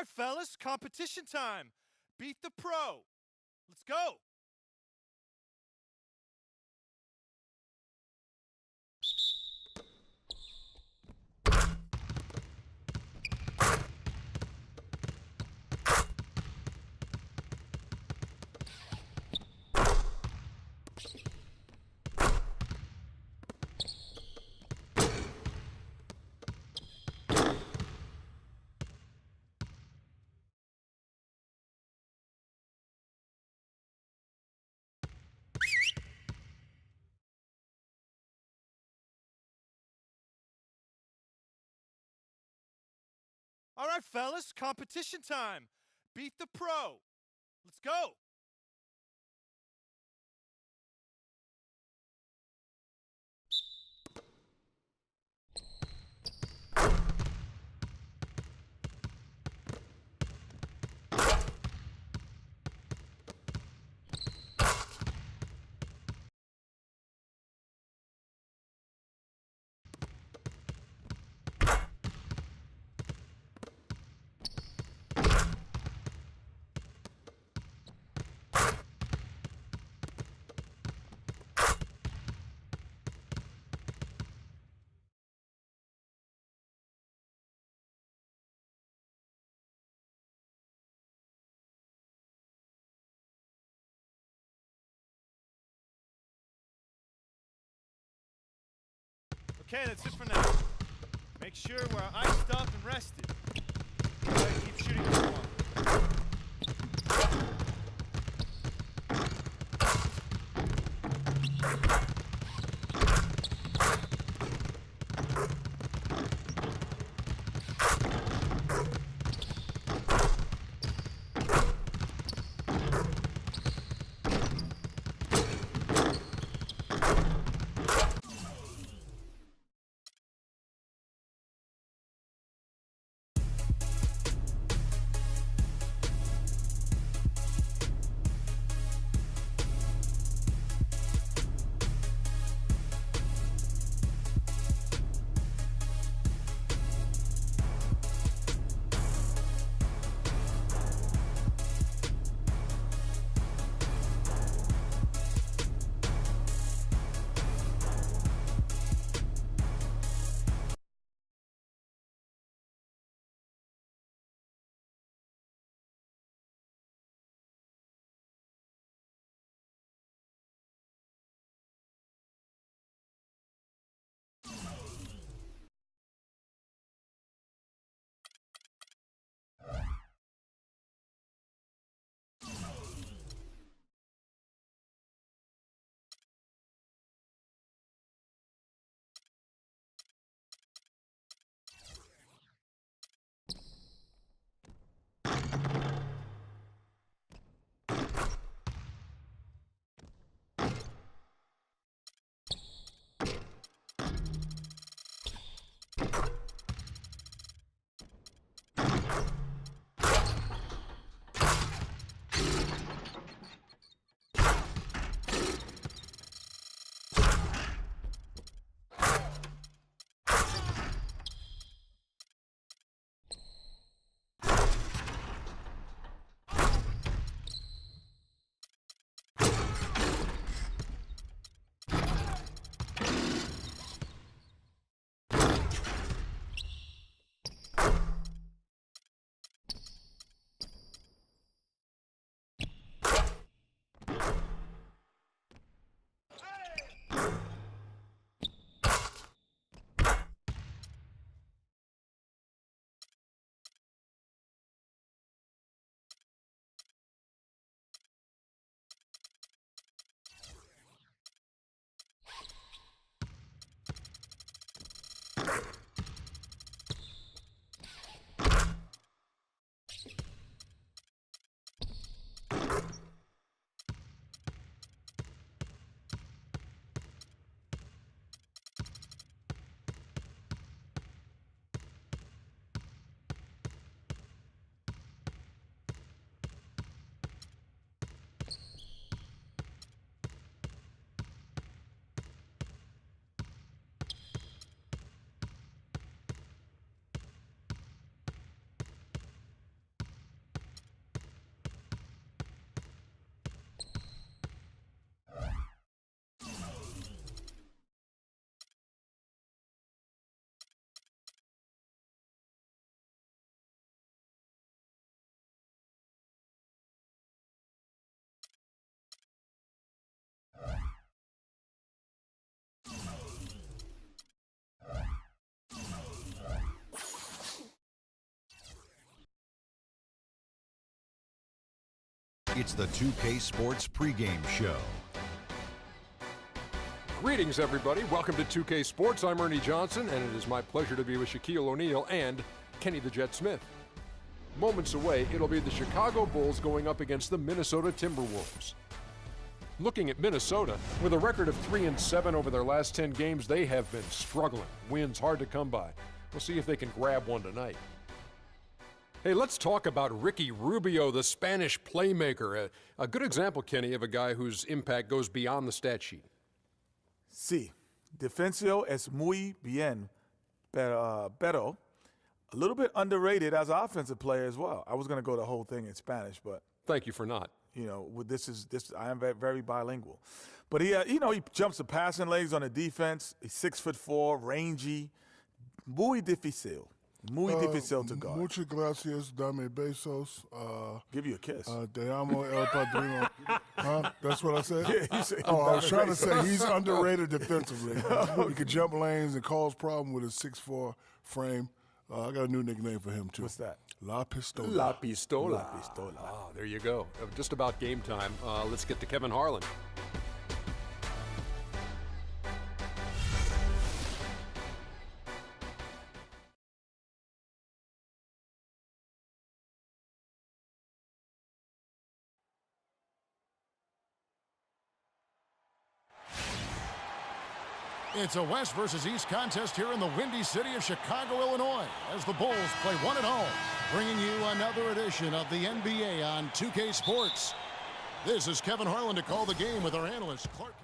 right, fellas, competition time. Beat the pro. Let's go. All right, fellas, competition time. Beat the pro. Let's go. Okay, that's it for now. Make sure we're iced up and rested. Go ahead and keep shooting if you want. It's the 2K Sports Pregame Show. Greetings, everybody. Welcome to 2K Sports. I'm Ernie Johnson, and it is my pleasure to be with Shaquille O'Neal and Kenny the Jet Smith. Moments away, it'll be the Chicago Bulls going up against the Minnesota Timberwolves. Looking at Minnesota, with a record of 3-7 over their last 10 games, they have been struggling. Wins hard to come by. We'll see if they can grab one tonight. Hey, let's talk about Ricky Rubio, the Spanish playmaker. A good example, Kenny, of a guy whose impact goes beyond the stat sheet. Sí, defensivo es muy bien, pero a little bit underrated as an offensive player as well. I was going to go the whole thing in Spanish, but thank you for not. You know, I am very bilingual. But he jumps the passing legs on the defense. He's 6'4", rangy, muy difícil. Muy difícil to guard. Muchas gracias, dame besos. Give you a kiss. Te amo, El Padrino. Huh? That's what I said? Yeah, you said I was trying to say he's underrated defensively. He can jump lanes and cause problems with his 6'4" frame. I got a new nickname for him, too. What's that? La Pistola. La Pistola. La Pistola. Ah, there you go. Just about game time. Let's get to Kevin Harlan. It's a West versus East contest here in the windy city of Chicago, Illinois, as the Bulls play one at home, bringing you another edition of the NBA on 2K Sports. This is Kevin Harlan to call the game with our analyst, Clark.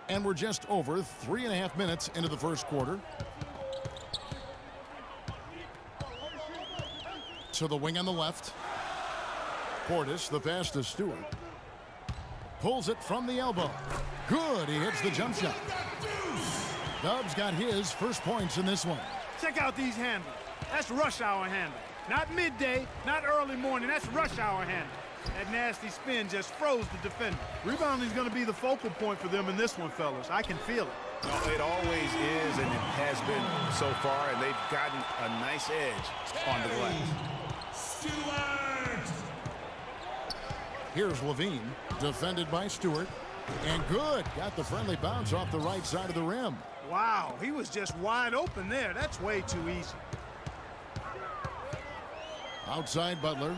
And we're just over 3.5 minutes into the first quarter. To the wing on the left. Portis, the pass to Stewart. Pulls it from the elbow. Good, he hits the jump shot. Dubs got his first points in this one. Check out these handles. That's rush hour handle. Not midday, not early morning. That's rush hour handle. That nasty spin just froze the defender. Rebounding is going to be the focal point for them in this one, fellas. I can feel it. No, it always is, and it has been so far, and they've gotten a nice edge on the glass. Here's Levine, defended by Stewart. And good, got the friendly bounce off the right side of the rim. Wow, he was just wide open there. That's way too easy. Outside Butler.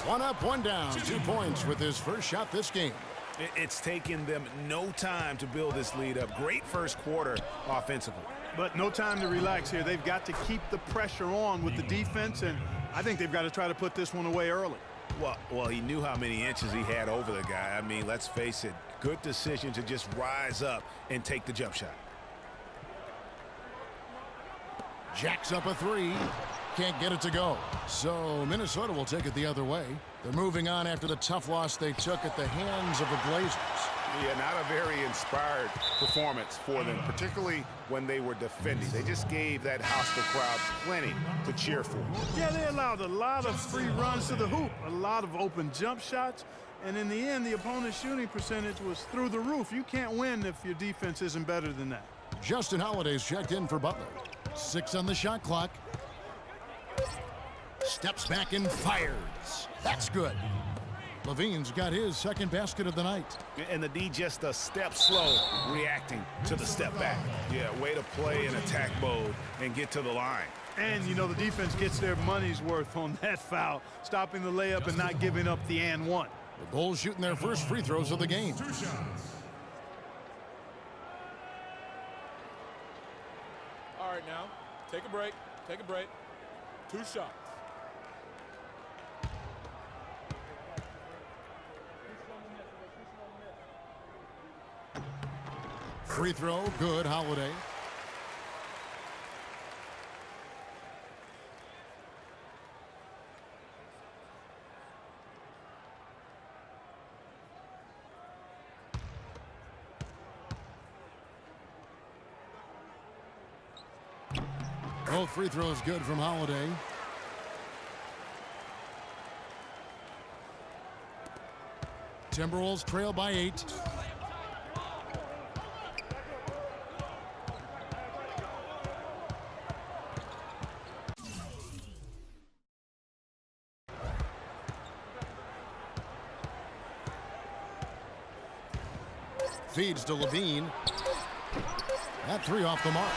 One up, one down. 2 points with his first shot this game. It's taken them no time to build this lead up. Great first quarter offensively. But no time to relax here. They've got to keep the pressure on with the defense, and I think they've got to try to put this one away early. Well, he knew how many inches he had over the guy. I mean, let's face it, good decision to just rise up and take the jump shot. Jacks up a three. Can't get it to go. So Minnesota will take it the other way. They're moving on after the tough loss they took at the hands of the Blazers. Yeah, not a very inspired performance for them, particularly when they were defending. They just gave that hostile crowd plenty to cheer for. Yeah, they allowed a lot of free runs to the hoop, a lot of open jump shots, and in the end, the opponent's shooting percentage was through the roof. You can't win if your defense isn't better than that. Justin Holiday's checked in for Butler. 6 on the shot clock. Steps back and fires. That's good. Levine's got his second basket of the night. And the D just a step slow reacting to the step back. Yeah, way to play in attack mode and get to the line. And, you know, the defense gets their money's worth on that foul, stopping the layup and not giving up the and one. The Bulls shooting their first free throws of the game. 2 shots. All right, now, take a break. Take a break. 2 shots. Free throw, good, Holiday. Both free throws good from Holiday. Timberwolves trail by 8. Feeds to Levine. That three off the mark.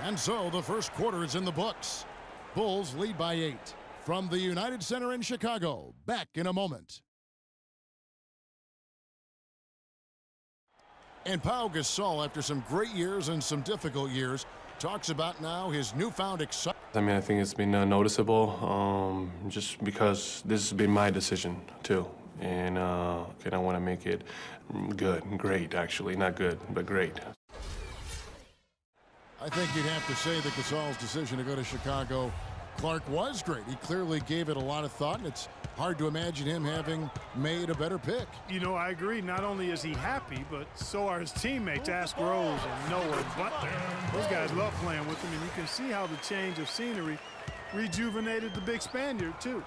And so the first quarter is in the books. Bulls lead by 8. From the United Center in Chicago, back in a moment. And Pau Gasol, after some great years and some difficult years, talks about now his newfound excitement. I mean, I think it's been noticeable just because this has been my decision too. And I want to make it good, great actually, not good, but great. I think you'd have to say that Gasol's decision to go to Chicago, Clark, was great. He clearly gave it a lot of thought, and it's hard to imagine him having made a better pick. You know, I agree. Not only is he happy, but so are his teammates, Ask Rose and Noah and Butler. Those guys love playing with him, and you can see how the change of scenery rejuvenated the big Spaniard, too.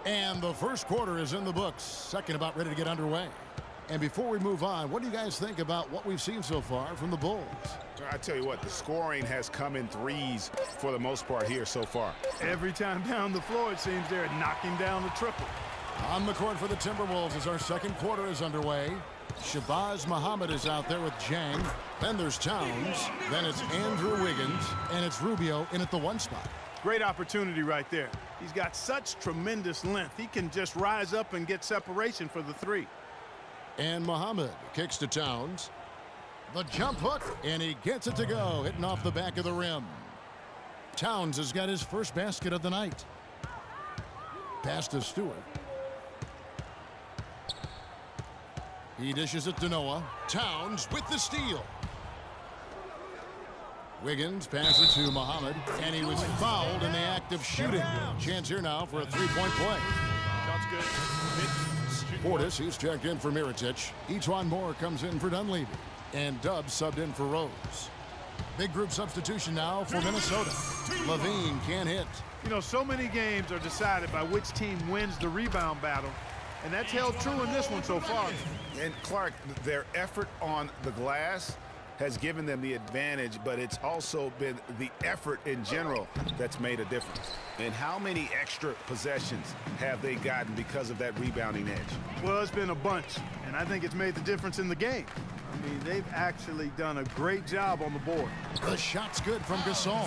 And the first quarter is in the books. Second about ready to get underway. And before we move on, what do you guys think about what we've seen so far from the Bulls? I tell you what, the scoring has come in threes for the most part here so far. Every time down the floor, it seems they're knocking down the triple. On the court for the Timberwolves as our second quarter is underway. Shabazz Muhammad is out there with Jang. Then there's Towns. Then it's Andrew Wiggins. And it's Rubio in at the 1 spot. Great opportunity right there. He's got such tremendous length. He can just rise up and get separation for the 3. And Muhammad kicks to Towns. The jump hook, and he gets it to go, hitting off the back of the rim. Towns has got his first basket of the night. Pass to Stewart. He dishes it to Noah. Towns with the steal. Wiggins passes to Muhammad, and he was fouled in the act of shooting. Chance here now for a three-point play. Shots good. Portis, he's checked in for Mirotic. Etuan Moore comes in for Dunleavy. And Dubs subbed in for Rose. Big group substitution now for Minnesota. Levine can't hit. You know, so many games are decided by which team wins the rebound battle. And that's held true in this one so far. And Clark, their effort on the glass has given them the advantage, but it's also been the effort in general that's made a difference. And how many extra possessions have they gotten because of that rebounding edge? Well, it's been a bunch, and I think it's made the difference in the game. I mean, they've actually done a great job on the board. The shot's good from Gasol.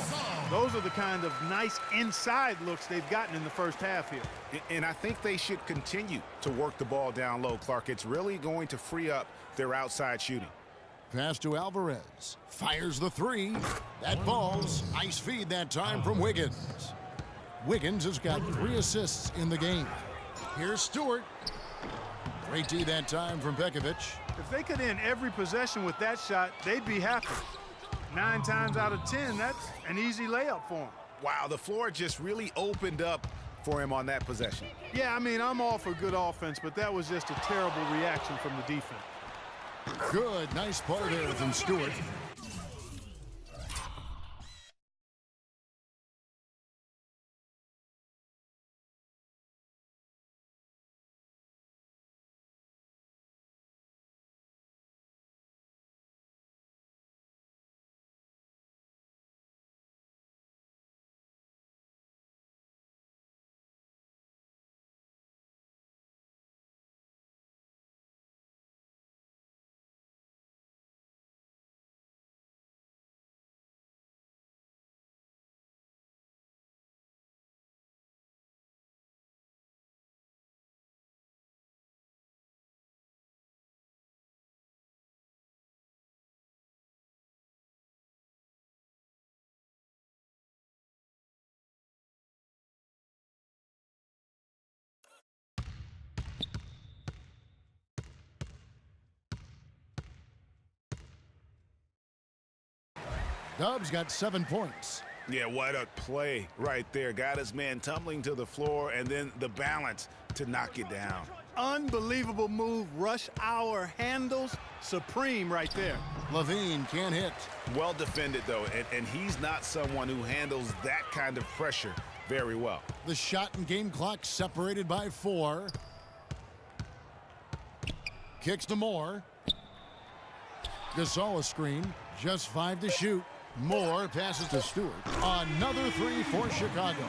Those are the kind of nice inside looks they've gotten in the first half here. And I think they should continue to work the ball down low, Clark. It's really going to free up their outside shooting. Pass to Alvarez. Fires the 3. That falls. Nice feed that time from Wiggins. Wiggins has got 3 assists in the game. Here's Stewart. Great D that time from Pekovic. If they could end every possession with that shot, they'd be happy. 9 times out of 10, that's an easy layup for him. Wow, the floor just really opened up for him on that possession. Yeah, I mean, I'm all for good offense, but that was just a terrible reaction from the defense. Good, nice play there from Stewart. Dubs got 7 points. Yeah, what a play right there. Got his man tumbling to the floor, and then the balance to knock it down. Unbelievable move. Rush hour handles supreme right there. Levine can't hit. Well defended, though, and he's not someone who handles that kind of pressure very well. The shot and game clock separated by 4. Kicks to Moore. Gasol a screen. Just 5 to shoot. Moore passes to Stewart. Another 3 for Chicago.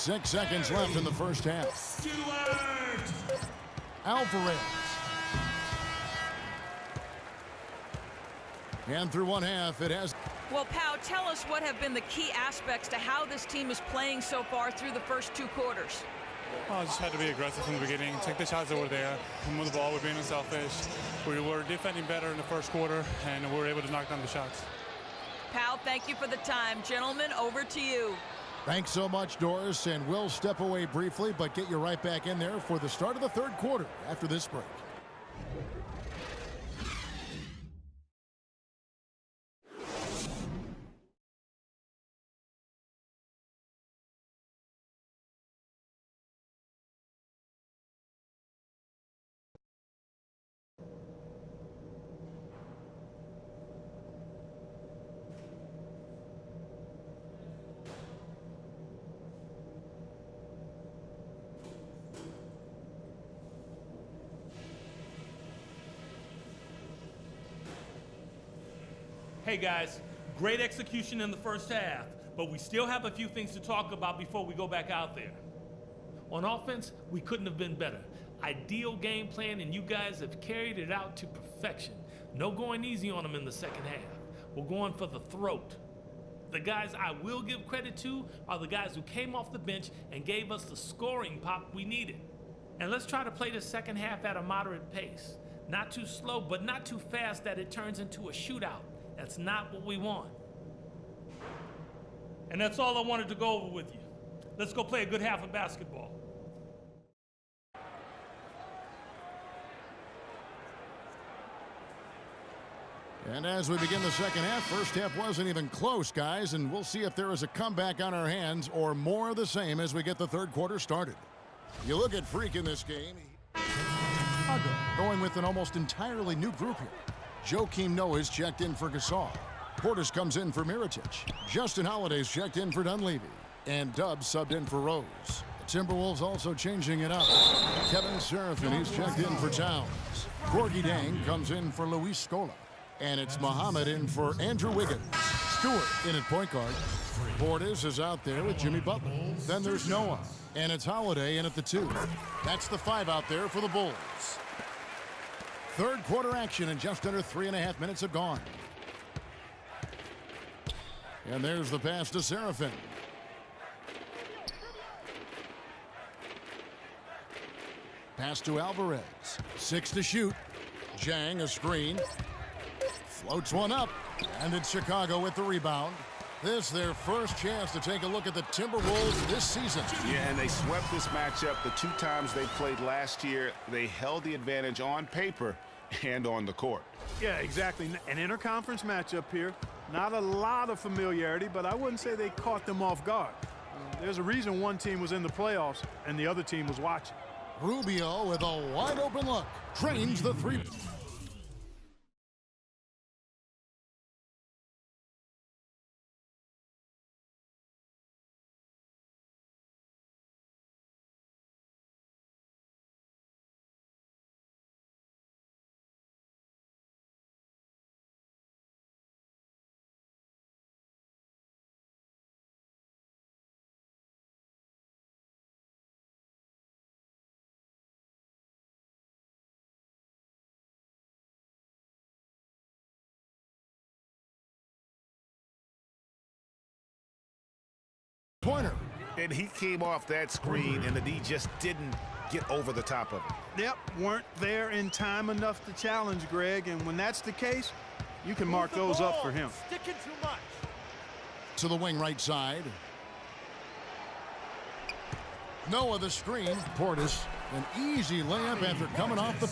6 seconds left in the first half. Alvarez. And through one half, it has. Well, Pau, tell us what have been the key aspects to how this team is playing so far through the first 2 quarters. Well, I just had to be aggressive from the beginning, take the shots that were there, move the ball, we're being unselfish. We were defending better in the first quarter, and we were able to knock down the shots. Pau, thank you for the time. Gentlemen, over to you. Thanks so much, Doris, and we'll step away briefly, but get you right back in there for the start of the third quarter after this break. Hey guys, great execution in the first half, but we still have a few things to talk about before we go back out there. On offense, we couldn't have been better. Ideal game plan, and you guys have carried it out to perfection. No going easy on them in the second half. We're going for the throat. The guys I will give credit to are the guys who came off the bench and gave us the scoring pop we needed. And let's try to play the second half at a moderate pace. Not too slow, but not too fast that it turns into a shootout. That's not what we want. And that's all I wanted to go over with you. Let's go play a good half of basketball. And as we begin the second half, first half wasn't even close, guys, and we'll see if there is a comeback on our hands or more of the same as we get the third quarter started. You look at Freak in this game. Going with an almost entirely new group here. Joakim Noah's checked in for Gasol. Portis comes in for Mirotic. Justin Holiday's checked in for Dunleavy. And Dubs subbed in for Rose. The Timberwolves also changing it up. Kevin Seraphin, he's checked in for Towns. Gorgie Dang comes in for Luis Scola. And it's Muhammad in for Andrew Wiggins. Stewart in at point guard. Portis is out there with Jimmy Butler. Then there's Noah. And it's Holiday in at the 2. That's the 5 out there for the Bulls. Third quarter action, and just under 3.5 minutes have gone. And there's the pass to Seraphin. Pass to Alvarez. 6 to shoot. Jang a screen. Floats one up. And it's Chicago with the rebound. This their first chance to take a look at the Timberwolves this season. Yeah, and they swept this matchup the 2 times they played last year. They held the advantage on paper and on the court. Yeah, exactly. An interconference matchup here. Not a lot of familiarity, but I wouldn't say they caught them off guard. There's a reason one team was in the playoffs and the other team was watching. Rubio with a wide open look. Trains the 3. Pointer. And he came off that screen, and the D just didn't get over the top of it. Yep, weren't there in time enough to challenge Greg, and when that's the case, you can mark those up for him. Sticking too much. To the wing right side. Noah the screen. Portis, an easy layup after coming off the